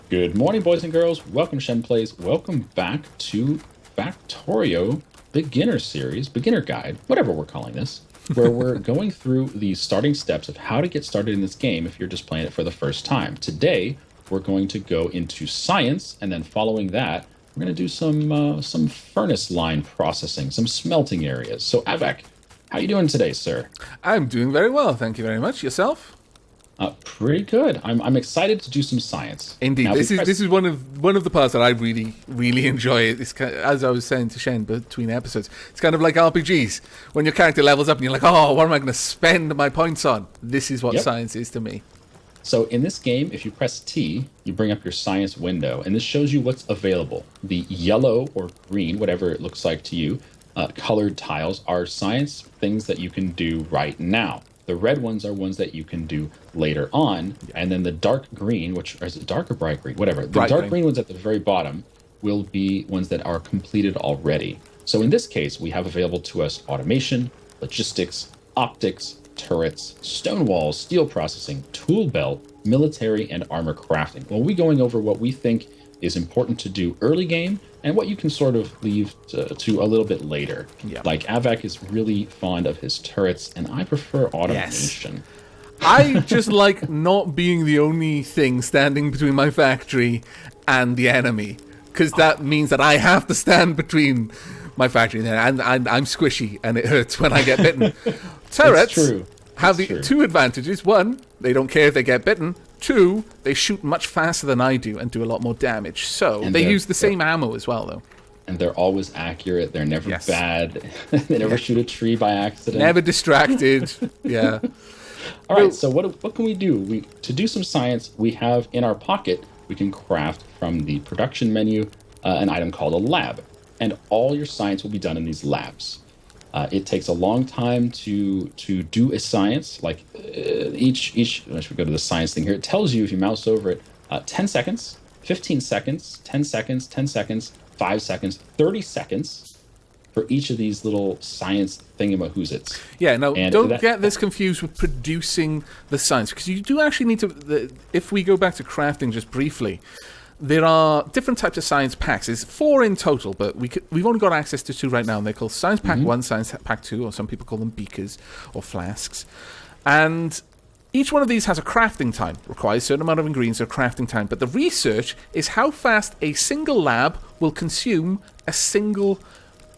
Good morning, boys and girls. Welcome, Shen Plays. Welcome back to Factorio Beginner Series, Beginner Guide, whatever we're calling this, where we're going through the starting steps of how to get started in this game if you're just playing it for the first time. Today, we're going to go into science, and then following that, we're going to do some furnace line processing, some smelting areas. So, Avak, how you doing today, sir? I'm doing very well, thank you very much. Yourself? Pretty good. I'm excited to do some science. Indeed, Now, this is one of the parts that I really enjoy. It's kind of, as I was saying to Shen between episodes, it's kind of like RPGs. When your character levels up and you're like, oh, what am I going to spend my points on? This is what science is to me. So in this game, if you press T, you bring up your science window, and this shows you what's available. The yellow or green, whatever it looks like to you, colored tiles are science things that you can do right now. The red ones are ones that you can do later on, and then the dark green, which is it dark or bright green? Whatever. The dark green ones at the very bottom will be ones that are completed already. So in this case, we have available to us automation, logistics, optics, turrets, stone walls, steel processing, tool belt, military, and armor crafting. We'll be going over what we think is important to do early game and what you can sort of leave to a little bit later. Yeah. Like Avak is really fond of his turrets, and I prefer automation. Yes. I just like not being the only thing standing between my factory and the enemy, because that means that I have to stand between my factory and I'm squishy, and it hurts when I get bitten. Turrets have the two advantages. One, they don't care if they get bitten. Two, they shoot much faster than I do and do a lot more damage. So they use the same ammo as well, though. And they're always accurate. They're never bad. They never shoot a tree by accident. Never distracted. Yeah. All right. So what can we do? To do some science, we have in our pocket, we can craft from the production menu an item called a lab. And all your science will be done in these labs. It takes a long time to do a science. Like each, let's go to the science thing here. It tells you if you mouse over it, 10 seconds, 15 seconds, 10 seconds, 10 seconds, 5 seconds, 30 seconds for each of these little science thingamahoozits. Yeah, no, don't get this confused with producing the science, because you do actually need to, if we go back to crafting just briefly, there are different types of science packs. There's 4 in total, but we've only got access to 2 right now, and they're called Science Pack 1, Science Pack 2, or some people call them beakers or flasks. And each one of these has a crafting time, requires a certain amount of ingredients or crafting time, but the research is how fast a single lab will consume a single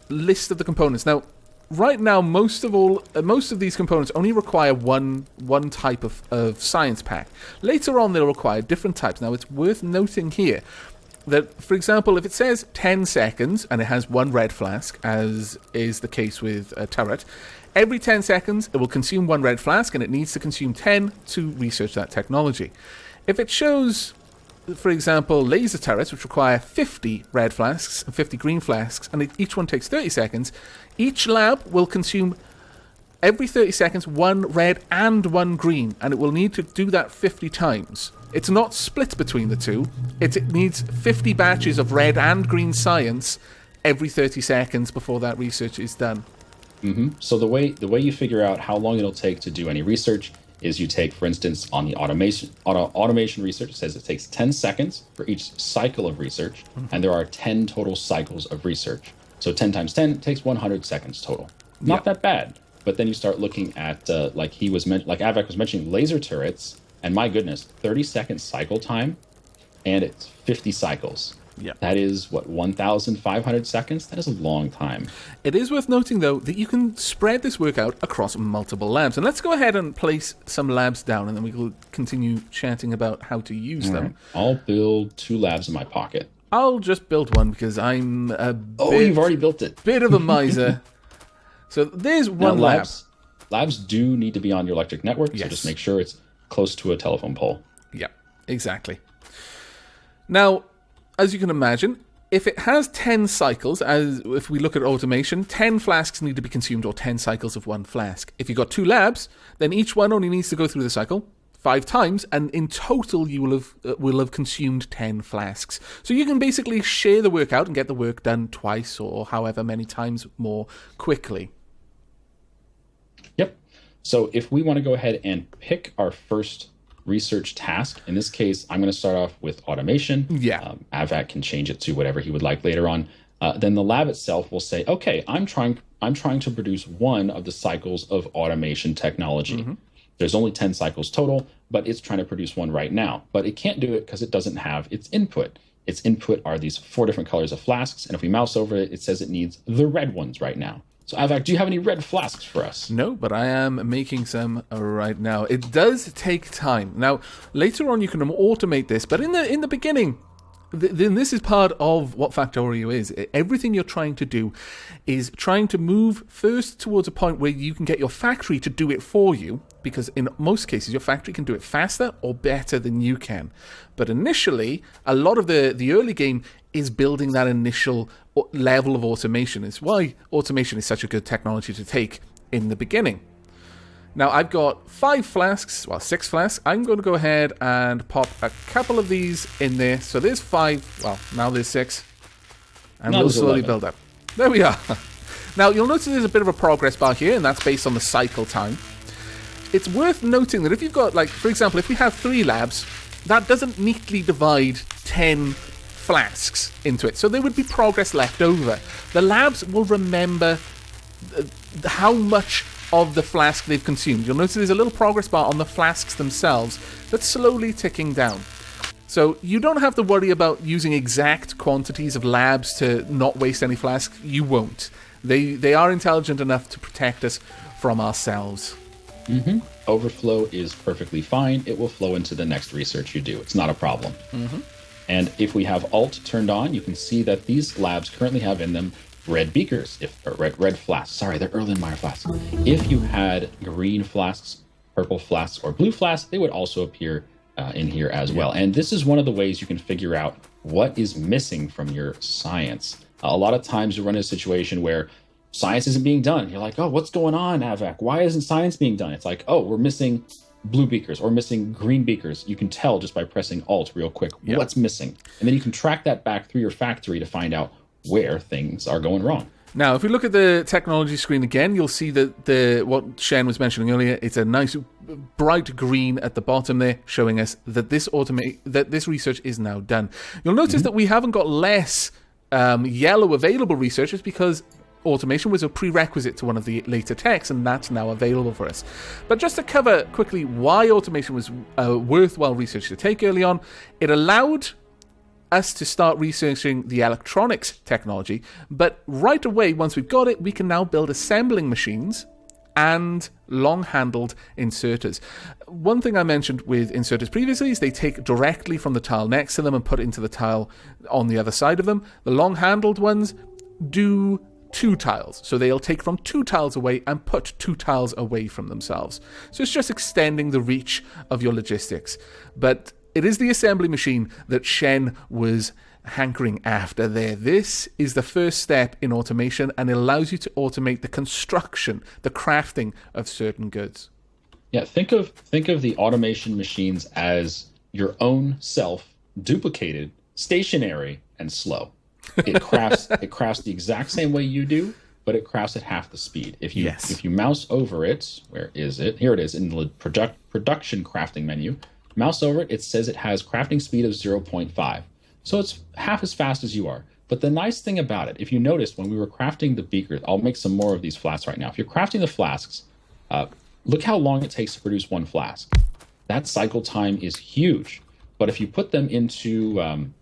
list of the components. Now, right now, most of these components only require one type of science pack. Later on, they'll require different types. Now, it's worth noting here that, for example, if it says 10 seconds and it has 1 red flask, as is the case with a turret, every 10 seconds it will consume 1 red flask, and it needs to consume 10 to research that technology. If it shows, for example, laser turrets, which require 50 red flasks and 50 green flasks, and each one takes 30 seconds, each lab will consume every 30 seconds 1 red and 1 green, and it will need to do that 50 times. It's not split between the two. It needs 50 batches of red and green science every 30 seconds before that research is done. Mm-hmm. So the way you figure out how long it'll take to do any research is you take, for instance, on the automation research, it says it takes 10 seconds for each cycle of research, and there are 10 total cycles of research. So 10 times 10 takes 100 seconds total. Not that bad. But then you start looking at, like Avak was mentioning, laser turrets, and my goodness, 30-second cycle time, and it's 50 cycles. Yeah. That is, 1,500 seconds? That is a long time. It is worth noting, though, that you can spread this work out across multiple labs. And let's go ahead and place some labs down, and then we will continue chatting about how to use them. Right. I'll build 2 labs in my pocket. I'll just build 1 because I'm you've already built it. Bit of a miser. So there's 1 lab. Labs do need to be on your electric network, so just make sure it's close to a telephone pole. Yeah, exactly. Now, as you can imagine, if it has 10 cycles, as if we look at automation, 10 flasks need to be consumed, or 10 cycles of 1 flask. If you've got 2 labs, then each one only needs to go through the cycle 5 times, and in total you will have consumed 10 flasks. So you can basically share the work out and get the work done twice or however many times more quickly. Yep. So if we want to go ahead and pick our first research task. In this case, I'm going to start off with automation. Yeah. Avac can change it to whatever he would like later on. Then the lab itself will say, okay, I'm trying to produce one of the cycles of automation technology. There's only 10 cycles total, but it's trying to produce one right now. But it can't do it because it doesn't have its input. Its input are these 4 different colors of flasks. And if we mouse over it, it says it needs the red ones right now. So Avac, do you have any red flasks for us? No, but I am making some right now. It does take time. Now, later on you can automate this, but in the beginning, then this is part of what Factorio is. Everything you're trying to do is trying to move first towards a point where you can get your factory to do it for you, because in most cases your factory can do it faster or better than you can. But initially, a lot of the early game is building that initial level of automation. It's why automation is such a good technology to take in the beginning. Now, I've got 5 flasks, well, 6 flasks. I'm going to go ahead and pop a couple of these in there. So there's 5, well, now there's 6. And we'll slowly build up. There we are. Now, you'll notice there's a bit of a progress bar here, and that's based on the cycle time. It's worth noting that if you've got, like, for example, if we have 3 labs, that doesn't neatly divide 10 flasks into it. So there would be progress left over. The labs will remember how much of the flask they've consumed. You'll notice there's a little progress bar on the flasks themselves that's slowly ticking down. So you don't have to worry about using exact quantities of labs to not waste any flasks. You won't. They are intelligent enough to protect us from ourselves. Overflow is perfectly fine. It will flow into the next research you do. It's not a problem. And if we have Alt turned on, you can see that these labs currently have in them red beakers, red flasks. Sorry, they're Erlenmeyer flasks. If you had green flasks, purple flasks, or blue flasks, they would also appear in here as well. And this is one of the ways you can figure out what is missing from your science. A lot of times you run into a situation where science isn't being done. You're like, oh, what's going on, Avac? Why isn't science being done? It's like, oh, we're missing blue beakers or missing green beakers. You can tell just by pressing Alt real quick what's missing. And then you can track that back through your factory to find out where things are going wrong. Now, if we look at the technology screen again, you'll see that what Shen was mentioning earlier, it's a nice bright green at the bottom there, showing us that this research is now done. You'll notice that we haven't got less yellow available researchers because automation was a prerequisite to one of the later techs, and that's now available for us. But just to cover quickly why automation was worthwhile research to take early on, it allowed us to start researching the electronics technology, but right away, once we've got it, we can now build assembling machines and long-handled inserters. One thing I mentioned with inserters previously is they take directly from the tile next to them and put it into the tile on the other side of them. The long-handled ones do 2 tiles, so they'll take from 2 tiles away and put 2 tiles away from themselves. So it's just extending the reach of your logistics. But it is the assembly machine that Shen was hankering after there. This is the first step in automation, and it allows you to automate the construction, the crafting of certain goods. Yeah, think of the automation machines as your own self, duplicated, stationary, and slow. It crafts the exact same way you do, but it crafts at half the speed. If you mouse over it, where is it? Here it is in the production crafting menu. Mouse over it, it says it has crafting speed of 0.5. So it's half as fast as you are. But the nice thing about it, if you noticed when we were crafting the beakers, I'll make some more of these flasks right now. If you're crafting the flasks, look how long it takes to produce one flask. That cycle time is huge. But if you put them into an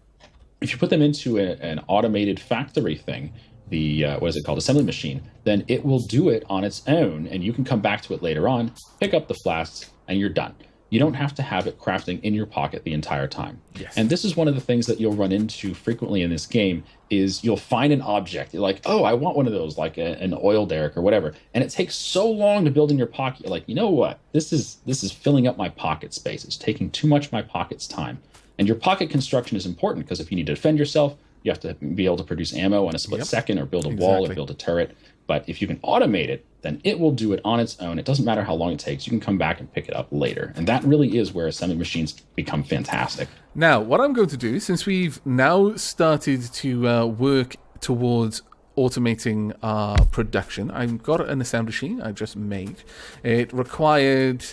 automated factory thing, the what is it called, assembly machine, then it will do it on its own, and you can come back to it later on, pick up the flasks, and you're done. You don't have to have it crafting in your pocket the entire time. Yes. And this is one of the things that you'll run into frequently in this game is you'll find an object. You're like, oh, I want one of those, like an oil derrick or whatever. And it takes so long to build in your pocket. You're like, you know what? This is filling up my pocket space. It's taking too much of my pocket's time. And your pocket construction is important because if you need to defend yourself, you have to be able to produce ammo in a split second or build a wall or build a turret. But if you can automate it, then it will do it on its own. It doesn't matter how long it takes. You can come back and pick it up later. And that really is where assembly machines become fantastic. Now, what I'm going to do, since we've now started to work towards automating our production, I've got an assembly machine I just made. It required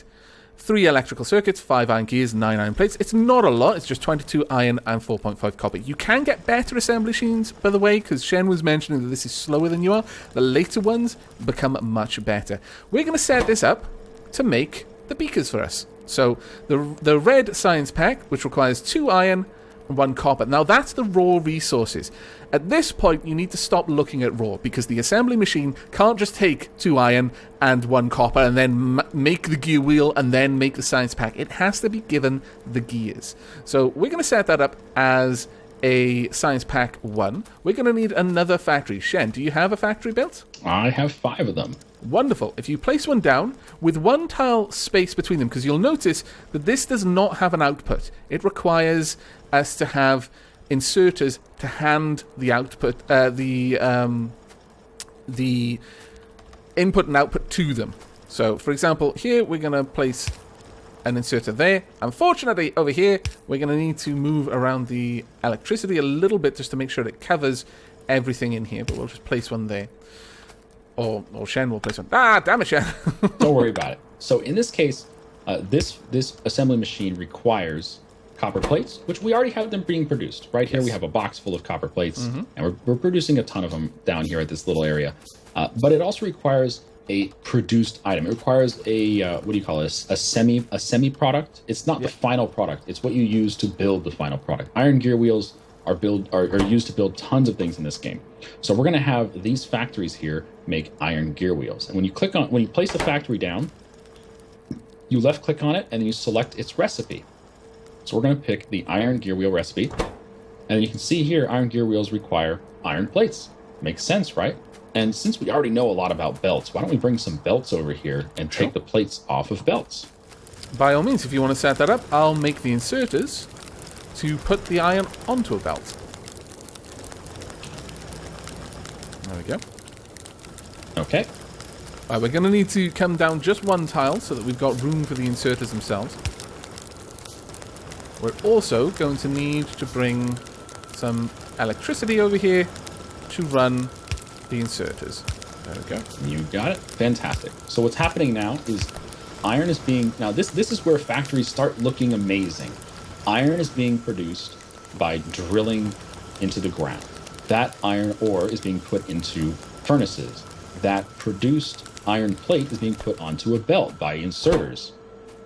3 electrical circuits, 5 iron gears, 9 iron plates. It's not a lot. It's just 22 iron and 4.5 copper. You can get better assembly machines, by the way, because Shen was mentioning that this is slower than you are. The later ones become much better. We're going to set this up to make the beakers for us. So the red science pack, which requires 2 iron and 1 copper. Now that's the raw resources. At this point, you need to stop looking at raw, because the assembly machine can't just take 2 iron and 1 copper and then make the gear wheel and then make the science pack. It has to be given the gears. So we're going to set that up as a science pack 1. We're going to need another factory. Shen, do you have a factory built? I have 5 of them. Wonderful. If you place one down with 1 tile space between them, because you'll notice that this does not have an output. It requires us to have inserters to hand the output, the input and output to them. So, for example, here we're going to place an inserter there. Unfortunately, over here, we're going to need to move around the electricity a little bit just to make sure it covers everything in here, but we'll just place one there. Or Shen will place one. Ah, damn it, Shen. Don't worry about it. So in this case, this assembly machine requires copper plates, which we already have them being produced. Right here, we have a box full of copper plates, and we're producing a ton of them down here at this little area. But it also requires a produced item. It requires a what do you call it? A semi product. It's not the final product. It's what you use to build the final product. Iron gear wheels are used to build tons of things in this game. So we're going to have these factories here make iron gear wheels. And when you place the factory down, you left click on it and then you select its recipe. So we're going to pick the iron gear wheel recipe. And you can see here, iron gear wheels require iron plates. Makes sense, right? And since we already know a lot about belts, why don't we bring some belts over here and take the plates off of belts? By all means, if you want to set that up, I'll make the inserters to put the iron onto a belt. There we go. Okay. We're going to need to come down just 1 tile so that we've got room for the inserters themselves. We're also going to need to bring some electricity over here to run the inserters. There we go. You got it. Fantastic. So what's happening now is iron is being... Now, this is where factories start looking amazing. Iron is being produced by drilling into the ground. That iron ore is being put into furnaces. That produced iron plate is being put onto a belt by inserters.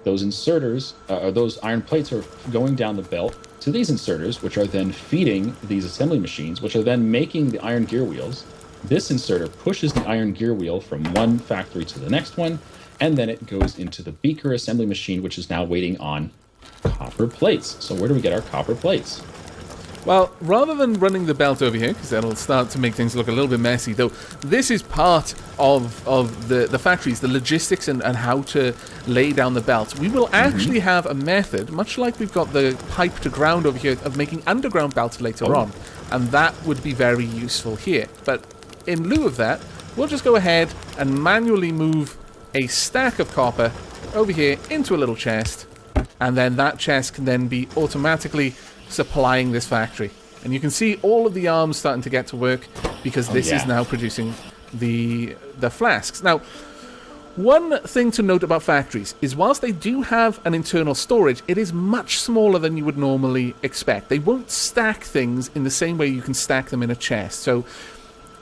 Those inserters, or those iron plates, are going down the belt to these inserters, which are then feeding these assembly machines, which are then making the iron gear wheels. This inserter pushes the iron gear wheel from one factory to the next one, and then it goes into the beaker assembly machine, which is now waiting on copper plates. So where do we get our copper plates? Well, rather than running the belt over here, because that'll start to make things look a little bit messy, though this is part of the factories, the logistics and how to lay down the belts. We will actually have a method, much like we've got the pipe to ground over here, of making underground belts later on. And that would be very useful here. But in lieu of that, we'll just go ahead and manually move a stack of copper over here into a little chest. And then that chest can then be automatically supplying this factory. And you can see all of the arms starting to get to work because this is now producing the flasks. Now, one thing to note about factories is whilst they do have an internal storage, it is much smaller than you would normally expect. They won't stack things in the same way you can stack them in a chest. So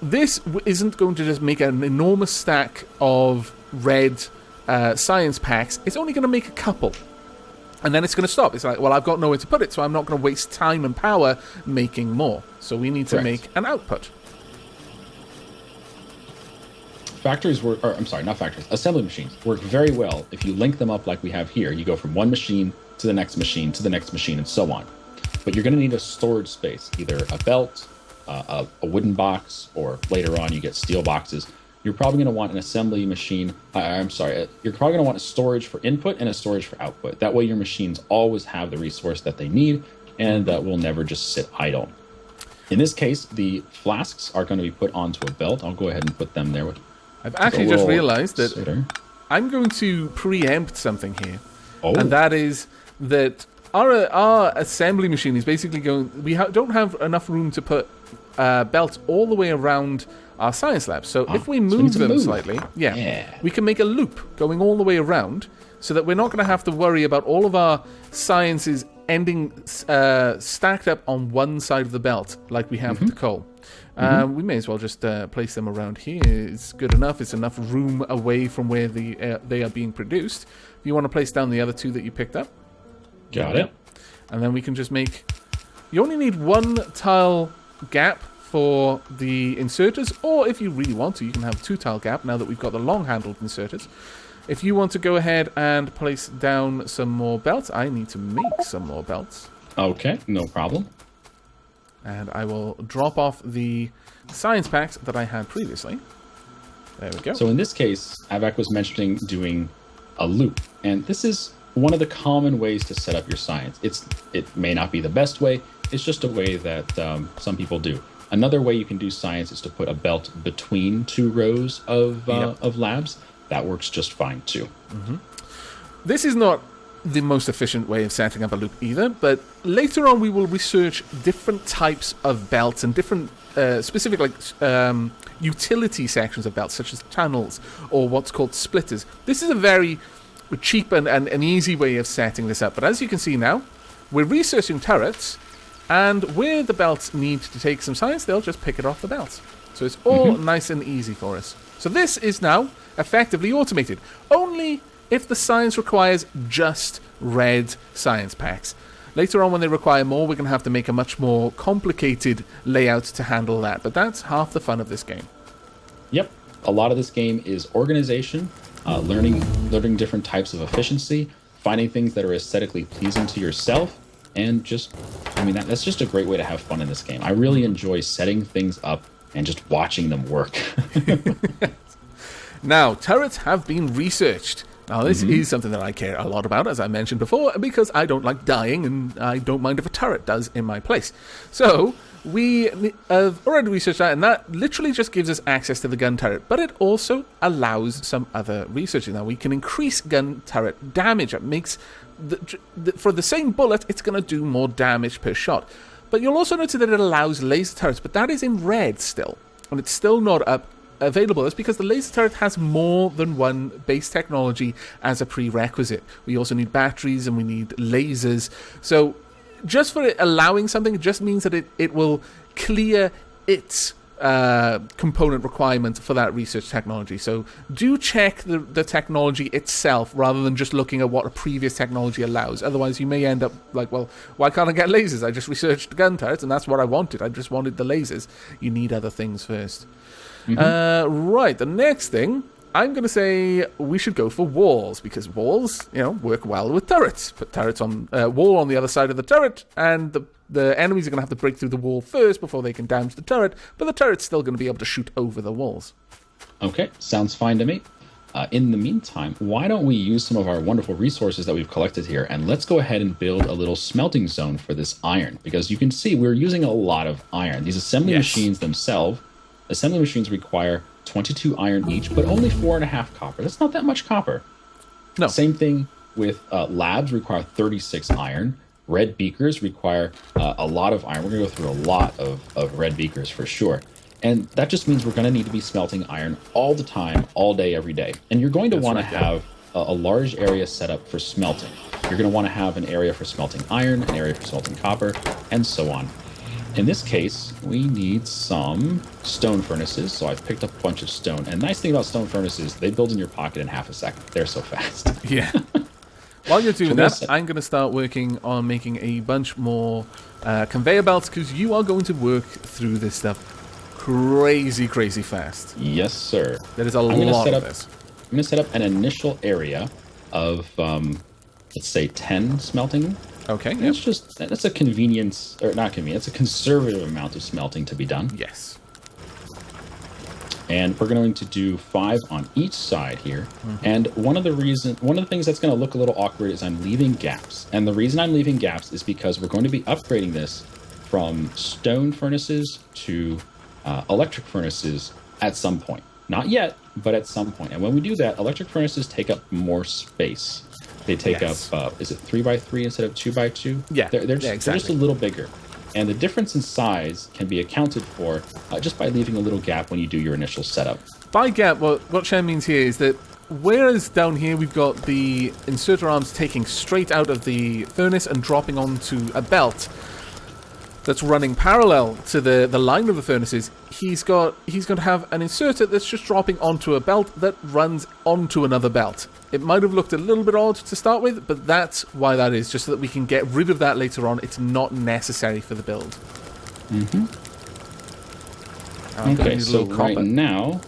this isn't going to just make an enormous stack of red science packs. It's only going to make a couple. And then it's going to stop. It's like, well, I've got nowhere to put it, so I'm not going to waste time and power making more. So we need to make an output. Factories work, or I'm sorry, not factories, assembly machines work very well if you link them up like we have here. You go from one machine to the next machine to the next machine and so on. But you're going to need a storage space, either a belt, a wooden box, or later on you get steel boxes. You're probably going to want an assembly machine. You're probably going to want a storage for input and a storage for output. That way your machines always have the resource that they need and will never just sit idle. In this case, the flasks are going to be put onto a belt. I'll go ahead and put them there. I've actually just realized that I'm going to preempt something here. And that is that our assembly machine is basically going. We don't have enough room to put belts all the way around our science lab. So if we move them slightly, we can make a loop going all the way around, so that we're not going to have to worry about all of our sciences ending stacked up on one side of the belt like we have with the coal. We may as well just place them around here. It's good enough. It's enough room away from where they are being produced. If you want to place down the other two that you picked up. Got it. And then we can just make... You only need one tile gap for the inserters, or if you really want to, you can have a 2-tile gap now that we've got the long-handled inserters. If you want to go ahead and place down some more belts, I need to make some more belts. Okay, no problem. And I will drop off the science packs that I had previously. There we go. So in this case, Avak was mentioning doing a loop, and this is one of the common ways to set up your science. It may not be the best way, it's just a way that some people do. Another way you can do science is to put a belt between 2 rows of labs. That works just fine too. This is not the most efficient way of setting up a loop either, but later on we will research different types of belts and different specific utility sections of belts, such as channels or what's called splitters. This is a very cheap and an easy way of setting this up, but as you can see now, we're researching turrets, and where the belts need to take some science, they'll just pick it off the belts. So it's all nice and easy for us. So this is now effectively automated, only if the science requires just red science packs. Later on, when they require more, we're going to have to make a much more complicated layout to handle that, but that's half the fun of this game. Yep. A lot of this game is organization, learning different types of efficiency, finding things that are aesthetically pleasing to yourself, and that's just a great way to have fun in this game. I really enjoy setting things up and just watching them work. Now, turrets have been researched. Now, this is something that I care a lot about, as I mentioned before, because I don't like dying, and I don't mind if a turret does in my place. So, we have already researched that, and that literally just gives us access to the gun turret, but it also allows some other research. Now, we can increase gun turret damage. It makes, for the same bullet, it's going to do more damage per shot. But you'll also notice that it allows laser turrets, but that is in red still, and it's still not available. That's because the laser turret has more than one base technology as a prerequisite. We also need batteries and we need lasers. So just for it allowing something, it just means that it will clear its component requirement for that research technology. So do check the technology itself rather than just looking at what a previous technology allows. Otherwise you may end up like, well, why can't I get lasers? I just researched gun turrets and that's what I wanted. I just wanted the lasers. You need other things first. Right, the next thing, I'm going to say we should go for walls, because walls, work well with turrets. Put turrets on wall on the other side of the turret, and the enemies are going to have to break through the wall first before they can damage the turret, but the turret's still going to be able to shoot over the walls. Okay, sounds fine to me. In the meantime, why don't we use some of our wonderful resources that we've collected here, and let's go ahead and build a little smelting zone for this iron, because you can see we're using a lot of iron. These assembly machines themselves, assembly machines require 22 iron each, but only 4.5 copper. That's not that much copper. No. Same thing with labs require 36 iron. Red beakers require a lot of iron. We're going to go through a lot of red beakers for sure. And that just means we're going to need to be smelting iron all the time, all day, every day. And you're going to want to have a large area set up for smelting. You're going to want to have an area for smelting iron, an area for smelting copper, and so on. In this case, we need some stone furnaces, so I've picked up a bunch of stone. And the nice thing about stone furnaces, they build in your pocket in half a second. They're so fast. Yeah. While you're doing that, I'm going to start working on making a bunch more conveyor belts, because you are going to work through this stuff crazy fast. Yes, sir. There is a lot of this. I'm going to set up an initial area of, let's say, 10 smelting. Okay. Yep. That's a convenience, or not convenience, it's a conservative amount of smelting to be done. Yes. And we're going to do 5 on each side here. And one of the things that's going to look a little awkward is I'm leaving gaps. And the reason I'm leaving gaps is because we're going to be upgrading this from stone furnaces to electric furnaces at some point. Not yet, but at some point. And when we do that, electric furnaces take up more space. They take Yes. up, is it 3x3 instead of 2x2? Yeah, They're yeah, just a exactly. little bigger. And the difference in size can be accounted for just by leaving a little gap when you do your initial setup. By gap, what Shen means here is that whereas down here we've got the inserter arms taking straight out of the furnace and dropping onto a belt that's running parallel to the line of the furnaces, he's going to have an inserter that's just dropping onto a belt that runs onto another belt. It might have looked a little bit odd to start with, but that's why that is, just so that we can get rid of that later on. It's not necessary for the build. Mm-hmm. Okay, so right now,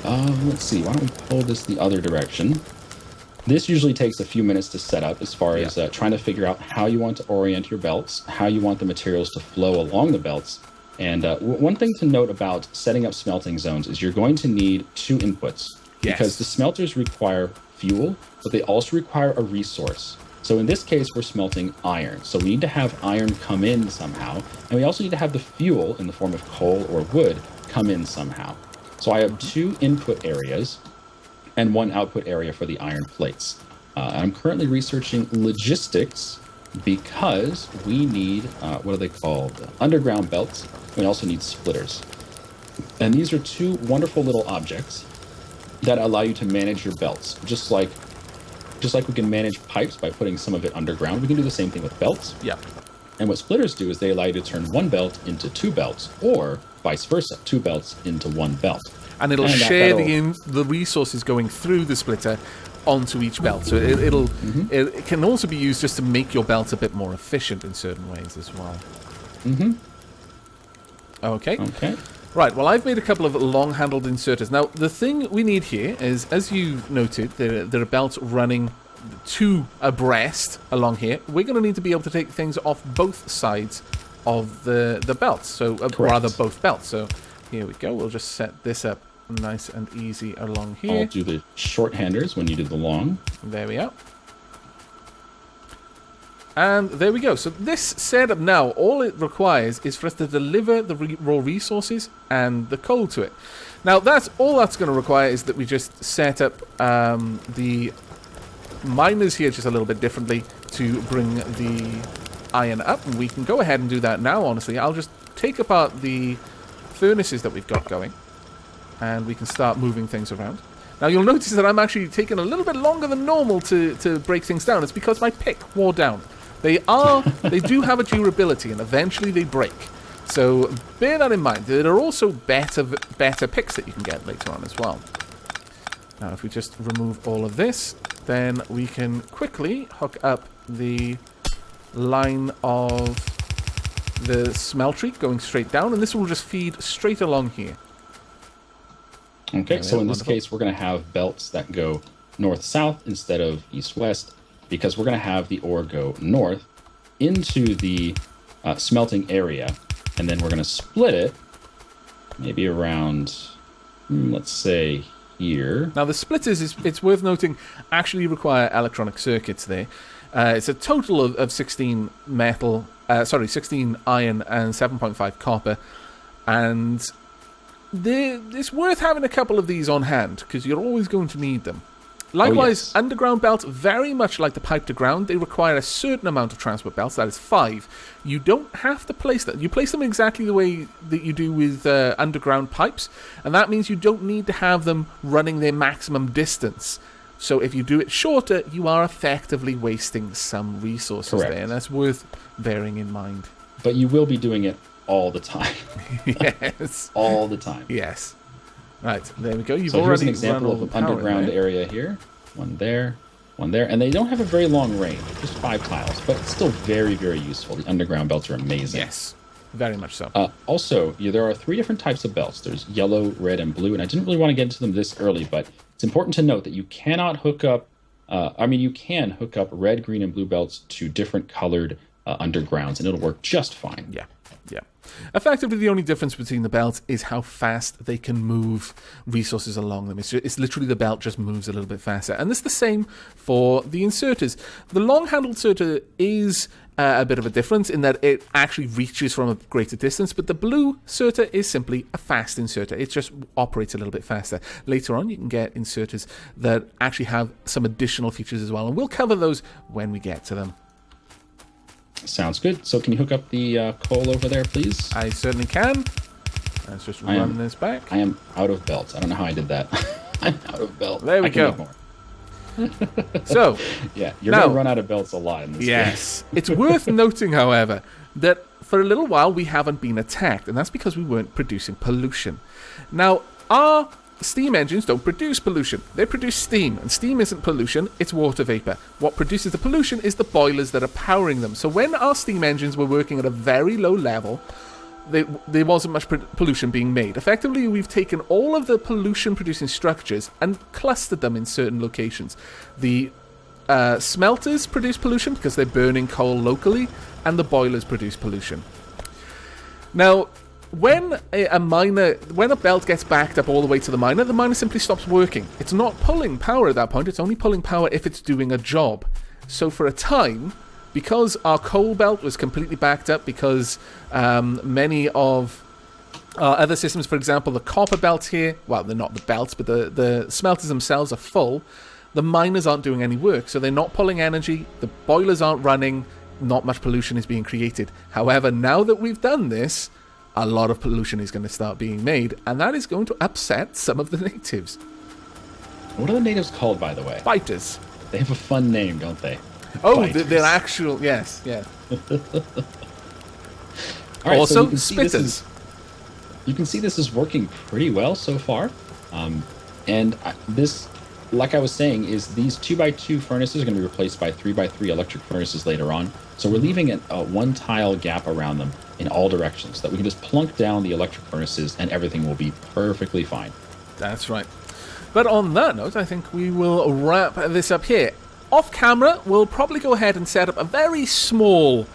let's see, why don't we pull this the other direction? This usually takes a few minutes to set up as far as trying to figure out how you want to orient your belts, how you want the materials to flow along the belts. And one thing to note about setting up smelting zones is you're going to need 2 inputs. Yes. Because the smelters require fuel, but they also require a resource. So in this case, we're smelting iron. So we need to have iron come in somehow. And we also need to have the fuel in the form of coal or wood come in somehow. So I have 2 input areas and 1 output area for the iron plates. I'm currently researching logistics because we need, what are they called? Underground belts. We also need splitters. And these are 2 wonderful little objects that allow you to manage your belts. Just like we can manage pipes by putting some of it underground, we can do the same thing with belts. Yeah. And what splitters do is they allow you to turn 1 belt into 2 belts, or vice versa, 2 belts into 1 belt. And it'll share the resources going through the splitter onto each belt. So it can also be used just to make your belt a bit more efficient in certain ways as well. Mm-hmm. Okay. Right, well, I've made a couple of long-handled inserters. Now, the thing we need here is, as you've noted, there are belts running 2 abreast along here. We're going to need to be able to take things off both sides of the belts, so rather both belts. So here we go. We'll just set this up nice and easy along here. I'll do the short-handers when you do the long. There we are. And there we go. So this setup now, all it requires is for us to deliver the raw resources and the coal to it. Now, that's going to require is that we just set up the miners here just a little bit differently to bring the iron up. And we can go ahead and do that now, honestly. I'll just take apart the furnaces that we've got going, and we can start moving things around. Now, you'll notice that I'm actually taking a little bit longer than normal to break things down. It's because my pick wore down. They do have a durability, and eventually they break. So bear that in mind. There are also better picks that you can get later on as well. Now, if we just remove all of this, then we can quickly hook up the line of the smeltery going straight down, and this will just feed straight along here. Okay, so in this case, we're going to have belts that go north-south instead of east-west, because we're going to have the ore go north into the smelting area, and then we're going to split it maybe around, let's say, here. Now, the splitters, it's worth noting, actually require electronic circuits there. It's a total of 16 metal, 16 iron and 7.5 copper, and it's worth having a couple of these on hand, because you're always going to need them. Likewise, underground belts, very much like the pipe to ground, they require a certain amount of transport belts, that is 5. You don't have to place them. You place them exactly the way that you do with underground pipes, and that means you don't need to have them running their maximum distance. So if you do it shorter, you are effectively wasting some resources there, and that's worth bearing in mind. But you will be doing it all the time. Yes. All the time. Yes. Right, there we go. So here's an example of an underground area here. One there, and they don't have a very long range, just 5 tiles, but it's still very, very useful. The underground belts are amazing. Yes, very much so. Also, there are 3 different types of belts. There's yellow, red, and blue, and I didn't really want to get into them this early, but it's important to note that you cannot hook up, you can hook up red, green, and blue belts to different colored undergrounds, and it'll work just fine. Yeah, yeah. Effectively, the only difference between the belts is how fast they can move resources along them. It's literally the belt just moves a little bit faster. And it's the same for the inserters. The long-handled inserter is a bit of a difference in that it actually reaches from a greater distance, but the blue inserter is simply a fast inserter. It just operates a little bit faster. Later on, you can get inserters that actually have some additional features as well, and we'll cover those when we get to them. Sounds good. So can you hook up the coal over there, please? I certainly can. Let's just run this back. I am out of belts. I don't know how I did that. I'm out of belts. There we go. So, yeah, you're going to run out of belts a lot in this game. Yes. It's worth noting, however, that for a little while we haven't been attacked, and that's because we weren't producing pollution. Now, our steam engines don't produce pollution. They produce steam, and steam isn't pollution, it's water vapor. What produces the pollution is the boilers that are powering them. So when our steam engines were working at a very low level, there wasn't much pollution being made. Effectively, we've taken all of the pollution-producing structures and clustered them in certain locations. The smelters produce pollution because they're burning coal locally, and the boilers produce pollution. Now, when a belt gets backed up all the way to the miner simply stops working. It's not pulling power at that point, it's only pulling power if it's doing a job. So for a time, because our coal belt was completely backed up, because many of other systems, for example, the copper belts here, well, they're not the belts, but the smelters themselves are full, the miners aren't doing any work, so they're not pulling energy, the boilers aren't running, not much pollution is being created. However, now that we've done this, a lot of pollution is going to start being made, and that is going to upset some of the natives. What are the natives called, by the way? Biters. They have a fun name, don't they? Oh, they're actual, yes, yeah. All right, also, so spitters. You can see this is working pretty well so far. This, like I was saying, is these 2x2 furnaces are going to be replaced by 3x3 electric furnaces later on. So we're leaving a one tile gap around them in all directions so that we can just plunk down the electric furnaces and everything will be perfectly fine. That's right. But on that note, I think we will wrap this up here. Off camera, we'll probably go ahead and set up a very small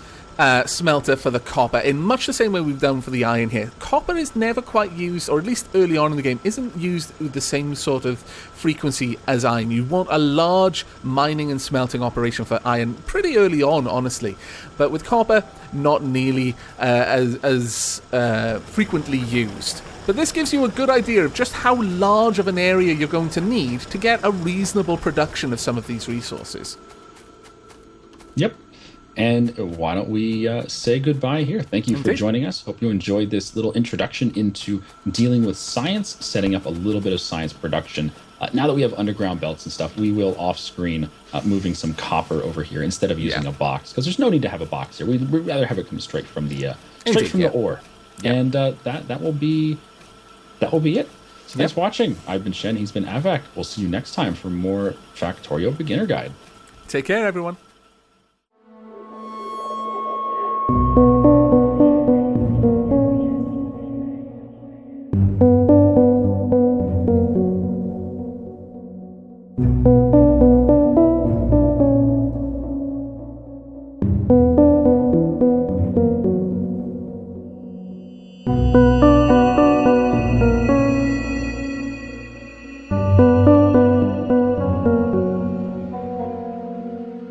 smelter for the copper in much the same way we've done for the iron here. Copper is never quite used, or at least early on in the game, isn't used with the same sort of frequency as iron. You want a large mining and smelting operation for iron pretty early on, honestly. But with copper, not nearly as frequently used. But this gives you a good idea of just how large of an area you're going to need to get a reasonable production of some of these resources. Yep. And why don't we say goodbye here? Thank you for joining us. Hope you enjoyed this little introduction into dealing with science, setting up a little bit of science production. Now that we have underground belts and stuff, we will off-screen moving some copper over here instead of using a box, because there's no need to have a box here. We'd rather have it come straight from the the ore. Yep. And that will be it. So thanks for watching. I've been Shen. He's been Avak. We'll see you next time for more Factorio Beginner Guide. Take care, everyone.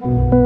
Thank you.